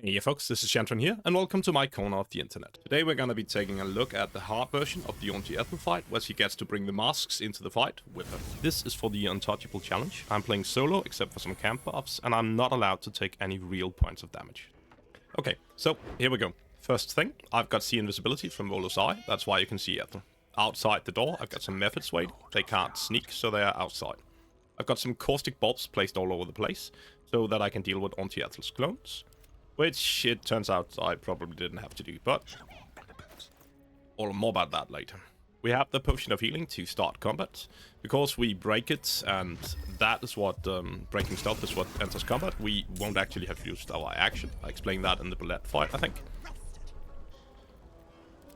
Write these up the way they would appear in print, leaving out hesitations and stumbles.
Hey folks, this is Shantron here, and welcome to my corner of the internet. Today we're gonna be taking a look at the hard version of the Auntie Ethel fight, where she gets to bring the masks into the fight with her. This is for the Untouchable challenge. I'm playing solo, except for some camp buffs, and I'm not allowed to take any real points of damage. Okay, so here we go. First thing, I've got sea invisibility from Volo's Eye, that's why you can see Ethel. Outside the door, I've got some Mephit wait. They can't sneak, so they are outside. I've got some caustic bulbs placed all over the place, so that I can deal with Auntie Ethel's clones. Which, it turns out, I probably didn't have to do, but more about that later. We have the Potion of Healing to start combat. Because we break it, and that is what, breaking stealth is what enters combat, we won't actually have used our action. I explained that in the bullet fight, I think.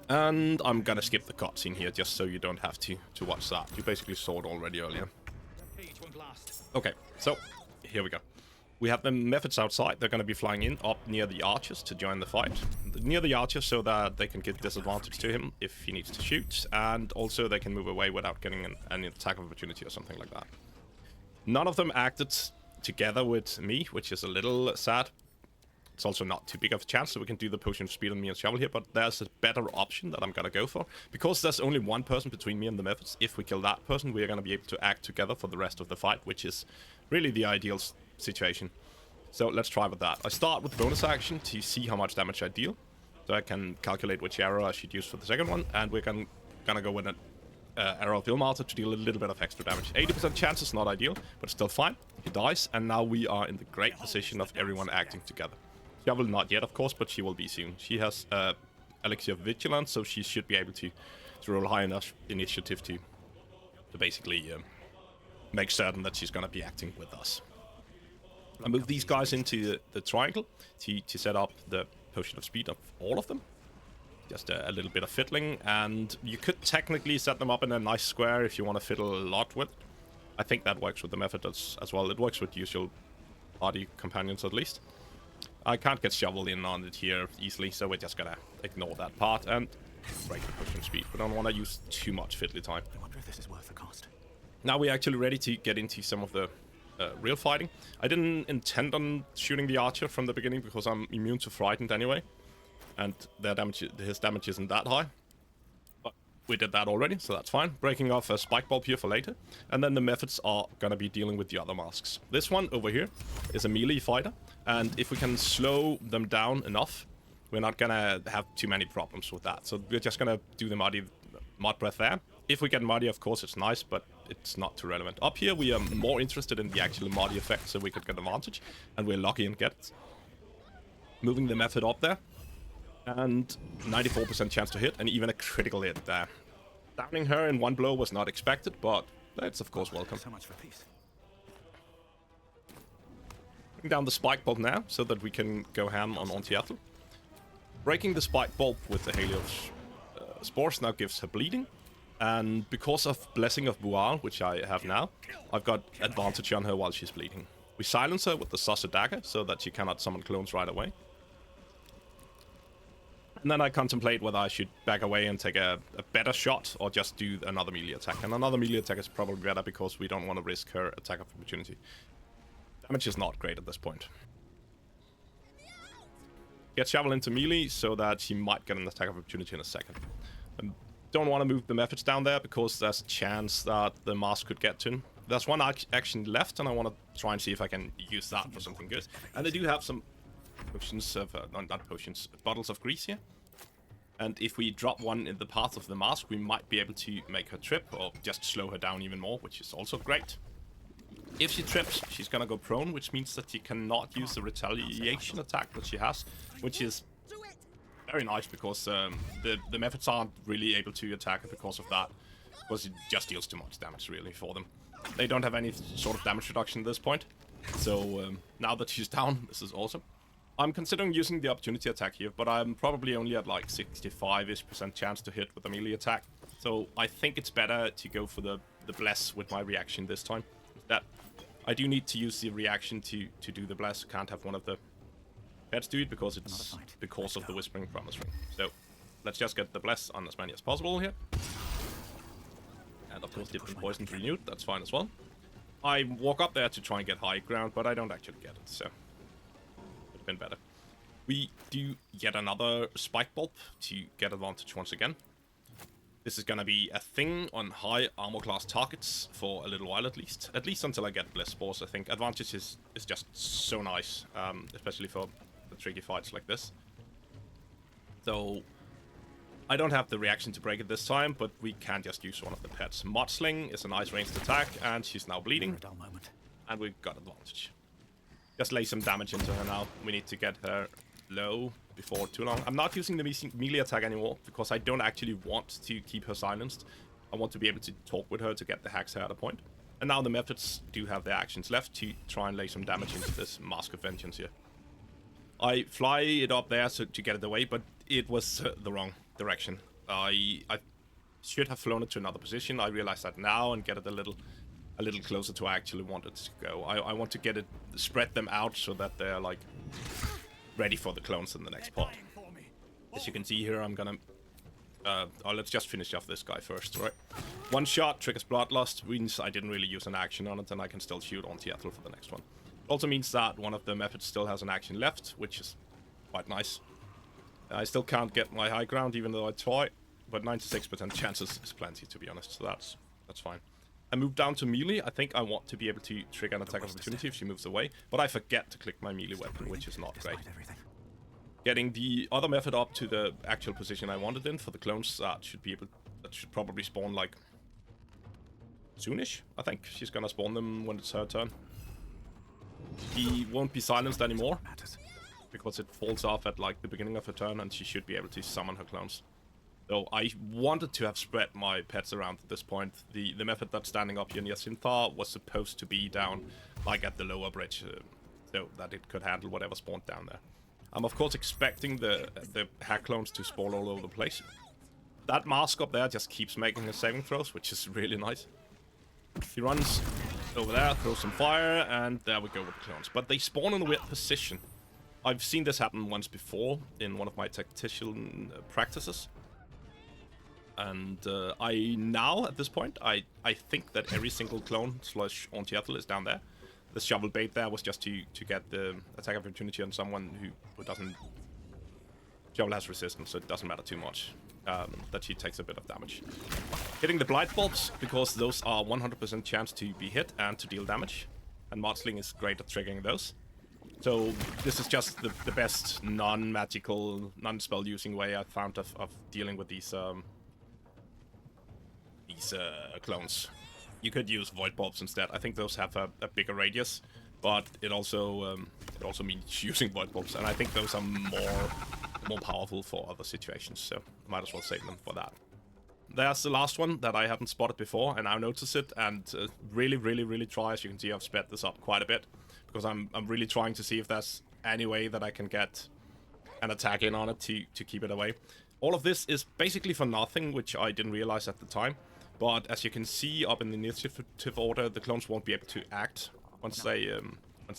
And I'm gonna skip the cutscene here, just so you don't have to watch that. You basically saw it already earlier. Okay, so, here we go. We have the Mephits outside. They're going to be flying in up near the archers to join the fight. Near the archers so that they can give disadvantage to him if he needs to shoot. And also they can move away without getting an attack of opportunity or something like that. None of them acted together with me, which is a little sad. It's also not too big of a chance, so we can do the potion of speed on me and shovel here. But there's a better option that I'm going to go for. Because there's only one person between me and the Mephits. If we kill that person, we are going to be able to act together for the rest of the fight, which is really the ideal situation. So let's try with that. I start with bonus action to see how much damage I deal. So I can calculate which arrow I should use for the second one. And we're gonna go with an arrow of Broodmother to deal a little bit of extra damage. 80% chance is not ideal, but still fine. He dies, and now we are in the great position of everyone acting together. Shovel not yet, of course, but she will be soon. She has Elixir of Vigilance, so she should be able to roll high enough initiative to basically make certain that she's gonna be acting with us. I move these guys into the triangle to set up the potion of speed of all of them. Just a little bit of fiddling, and you could technically set them up in a nice square if you want to fiddle a lot with. I think that works with the Mephit as well. It works with usual party companions at least. I can't get shovel in on it here easily, so we're just gonna ignore that part and break the potion of speed. We don't want to use too much fiddly time. I wonder if this is worth the cost. Now we're actually ready to get into some of the real fighting. I didn't intend on shooting the archer from the beginning because I'm immune to frightened anyway, and his damage isn't that high. But we did that already, so that's fine. Breaking off a spike bulb here for later, and then the Mephits are gonna be dealing with the other masks. This one over here is a melee fighter, and if we can slow them down enough, we're not gonna have too many problems with that. So we're just gonna do the mud breath there. If we get muddy, of course, it's nice, but it's not too relevant. Up here, we are more interested in the actual muddy effect, so we could get advantage, and we're lucky and get it. Moving the Mephit up there, and 94% chance to hit, and even a critical hit there. Downing her in one blow was not expected, but it's of course welcome. So much for peace. Bring down the spike bulb now, so that we can go ham on Auntie Ethel. Breaking the spike bulb with the Helios spores now gives her bleeding. And because of Blessing of Bual, which I have now, I've got advantage on her while she's bleeding. We silence her with the Sussur Dagger, so that she cannot summon clones right away. And then I contemplate whether I should back away and take a better shot, or just do another melee attack. And another melee attack is probably better, because we don't want to risk her attack of opportunity. Damage is not great at this point. Get shovel into melee, so that she might get an attack of opportunity in a second. Don't want to move the Mephits down there, because there's a chance that the mask could get to him. There's one action left, and I want to try and see if I can use that for something good. And they do have some potions of, not potions, bottles of grease here. And if we drop one in the path of the mask, we might be able to make her trip, or just slow her down even more, which is also great. If she trips, she's gonna go prone, which means that she cannot use the retaliation attack that she has, which is very nice, because the Mephits aren't really able to attack her because of that, because it just deals too much damage really for them. They don't have any sort of damage reduction at this point, so now that she's down, this is awesome. I'm considering using the opportunity attack here, but I'm probably only at like 65-ish% chance to hit with a melee attack, so I think it's better to go for the bless with my reaction this time. That I do need to use the reaction to do the bless. Can't have one of the pets do it, because it's because of the Whispering Promise Ring. So let's just get the bless on as many as possible here. And of course get the poison renewed, that's fine as well. I walk up there to try and get high ground, but I don't actually get it, so would have been better. We do yet another spike bulb to get advantage once again. This is gonna be a thing on high armor class targets for a little while at least. At least until I get Bless Spores, I think. Advantage is just so nice, especially for the tricky fights like this. So, I don't have the reaction to break it this time, but we can just use one of the pets. Mudsling is a nice ranged attack, and she's now bleeding. And we've got advantage. Just lay some damage into her now. We need to get her low before too long. I'm not using the melee attack anymore because I don't actually want to keep her silenced. I want to be able to talk with her to get the hacks at a point. And now the Mephits do have their actions left to try and lay some damage into this Mask of Vengeance here. I fly it up there to get it away, but it was the wrong direction. I should have flown it to another position. I realize that now and get it a little closer to where I actually want it to go. I want to get it, spread them out so that they're like ready for the clones in the next part. As you can see here, I'm gonna let's just finish off this guy first, right? One shot triggers Bloodlust, means I didn't really use an action on it, and I can still shoot Auntie Ethel for the next one. It also means that one of the Mephits still has an action left, which is quite nice. I still can't get my high ground even though I try, but 96% chances is plenty, to be honest, so that's fine. I move down to melee. I think I want to be able to trigger an attack of opportunity if she moves away, but I forget to click my melee weapon, which is not great. Getting the other Mephit up to the actual position I wanted in for the clones, that should probably spawn like soonish. I think she's gonna spawn them when it's her turn. He won't be silenced anymore because it falls off at like the beginning of her turn, and she should be able to summon her clones. So I wanted to have spread my pets around at this point. The Mephit that's standing up here near Sinthar was supposed to be down like at the lower bridge, so that it could handle whatever spawned down there. I'm of course expecting the hack clones to spawn all over the place. That mask up there just keeps making his saving throws, which is really nice. He runs over there, throws some fire, and there we go with the clones. But they spawn in a weird position. I've seen this happen once before in one of my tactician practices. And I now, at this point, I think that every single clone / Auntie Ethel is down there. The shovel bait there was just to get the attack opportunity on someone who doesn't... Shovel has resistance, so it doesn't matter too much that she takes a bit of damage. Hitting the blight bulbs, because those are 100% chance to be hit and to deal damage. And Mudsling is great at triggering those. So this is just the best non-magical, non-spell using way I've found of dealing with these clones. You could use void bulbs instead. I think those have a bigger radius, but it also means using void bulbs, and I think those are more powerful for other situations. So might as well save them for that. There's the last one that I hadn't spotted before, and I noticed it, and really try. As you can see, I've sped this up quite a bit because I'm really trying to see if there's any way that I can get an attack in on it to keep it away. All of this is basically for nothing, which I didn't realize at the time. But as you can see up in the initiative order, the clones won't be able to act once they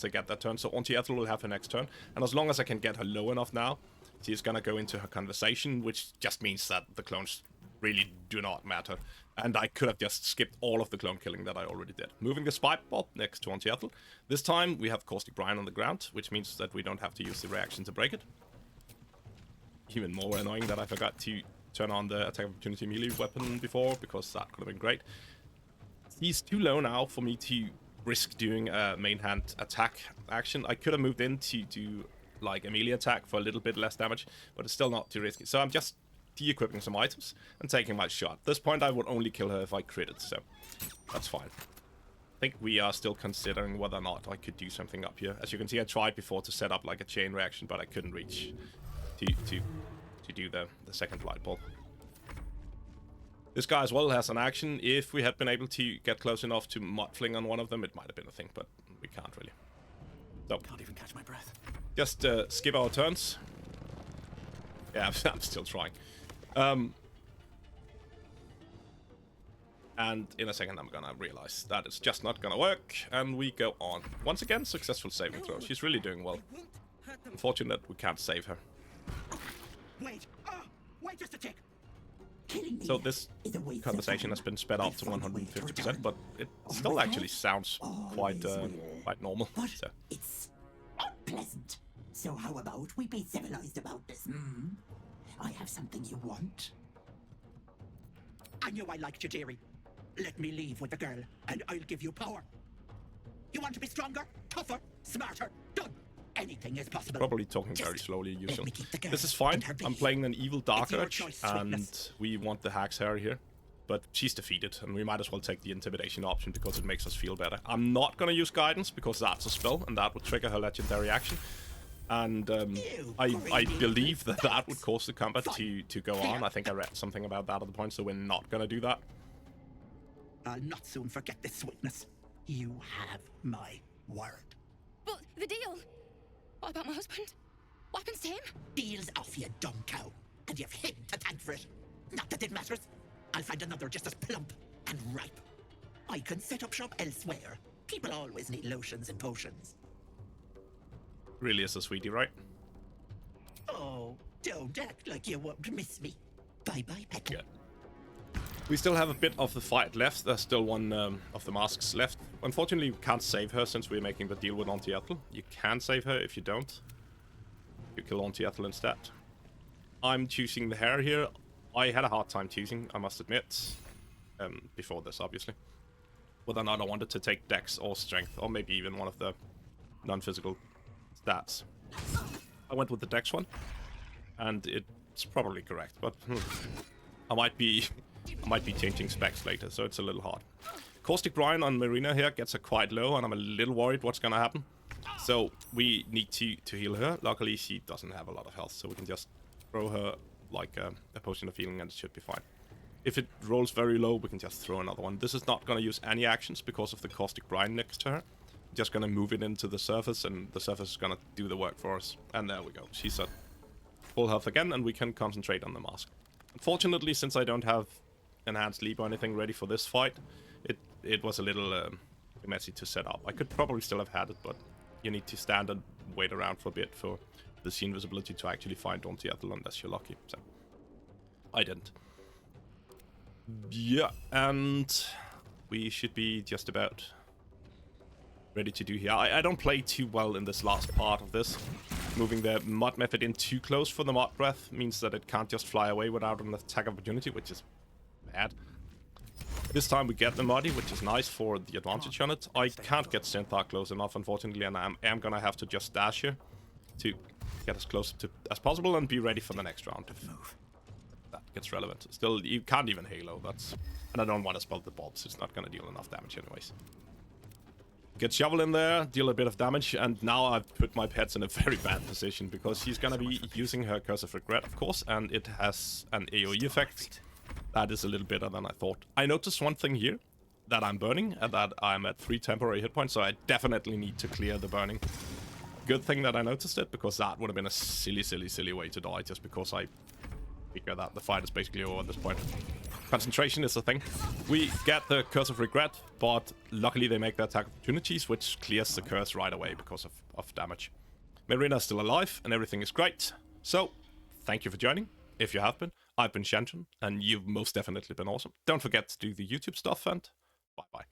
get that turn. So Auntie Ethel will have her next turn, and as long as I can get her low enough now, she's gonna go into her conversation, which just means that the clones really do not matter. And I could have just skipped all of the clone killing that I already did. Moving the spike bulb next to Auntie Ethel. This time we have Caustic Band on the ground, which means that we don't have to use the reaction to break it. Even more annoying that I forgot to turn on the attack opportunity melee weapon before, because that could have been great. He's too low now for me to risk doing a main hand attack action. I could have moved in to do like a melee attack for a little bit less damage, but it's still not too risky. So I'm just de-equipping some items and taking my shot. At this point I would only kill her if I critted, so that's fine. I think we are still considering whether or not I could do something up here. As you can see, I tried before to set up like a chain reaction, but I couldn't reach to do the second light bulb. This guy as well has an action. If we had been able to get close enough to mudfling on one of them, it might have been a thing, but we can't really. So can't even catch my breath. Just skip our turns. Yeah, I'm still trying. And in a second I'm gonna realize that it's just not gonna work, and we go on. Once again, successful saving throw. She's really doing well. Unfortunate we can't save her. Wait just a tick. So this conversation has been sped up to 150%, but it still actually sounds quite normal. So. It's unpleasant. So how about we be civilized about this, hmm? I have something you want. I knew I liked you, dearie. Let me leave with the girl, and I'll give you power. You want to be stronger, tougher, smarter? Done. Anything is possible. Probably talking Just very slowly, let usually. me keep the girl This is fine. and her I'm beef. playing an evil Dark It's your Urge, choice, and sweetness. we want the Hag's Hair here. But she's defeated, and we might as well take the Intimidation option because it makes us feel better. I'm not gonna use Guidance because that's a spell, and that would trigger her legendary action. And I believe that that would cause the combat to go on. I think I read something about that at the point, so we're not gonna do that. I'll not soon forget this sweetness. You have my word. But the deal? What about my husband? What happens to him? Deal's off, you dumb cow. And you've him to thank for it. Not that it matters. I'll find another just as plump and ripe. I can set up shop elsewhere. People always need lotions and potions. Really is a sweetie, right? Oh, don't act like you won't miss me. Bye-bye, Petal. Good. We still have a bit of the fight left. There's still one of the masks left. Unfortunately, we can't save her since we're making the deal with Auntie Ethel. You can save her if you don't. You kill Auntie Ethel instead. I'm choosing the hair here. I had a hard time choosing, I must admit. Before this, obviously. Whether or not I wanted to take Dex or Strength, or maybe even one of the non-physical stats. I went with the Dex one, and it's probably correct, but I might be changing specs later, so it's a little hard. Caustic Brine on Marina here gets her quite low, and I'm a little worried what's gonna happen. So we need to heal her. Luckily, she doesn't have a lot of health, so we can just throw her like a potion of healing, and it should be fine. If it rolls very low, we can just throw another one. This is not gonna use any actions because of the Caustic Brine next to her. Just gonna move it into the surface, and the surface is gonna do the work for us. And there we go. She's at full health again, and we can concentrate on the mask. Unfortunately, since I don't have enhanced leap or anything ready for this fight, it was a little messy to set up. I could probably still have had it, but you need to stand and wait around for a bit for the scene visibility to actually find Auntie Ethel unless you're lucky. So I didn't. Yeah, and we should be just about ready to do here. I don't play too well in this last part of this. Moving the Mod Mephit in too close for the Mod Breath means that it can't just fly away without an attack opportunity, which is bad. This time we get the Muddy, which is nice for the advantage on it. I can't get Synthar close enough, unfortunately, and I am gonna have to just dash here to get as close to as possible and be ready for the next round if that gets relevant. Still, you can't even Halo, and I don't want to spell the Bobs, it's not gonna deal enough damage anyways. Get Shovel in there, deal a bit of damage, and now I've put my pets in a very bad position because she's gonna be using her Curse of Regret, of course, and it has an AoE effect. That is a little better than I thought. I noticed one thing here, that I'm burning, and that I'm at 3 temporary hit points, so I definitely need to clear the burning. Good thing that I noticed it, because that would have been a silly way to die, just because I figure that the fight is basically over at this point. Concentration is the thing. We get the Curse of Regret, but luckily they make the attack opportunities, which clears the curse right away because of damage. Marina's still alive, and everything is great. So, thank you for joining, if you have been. I've been Shanton, and you've most definitely been awesome. Don't forget to do the YouTube stuff, and bye-bye.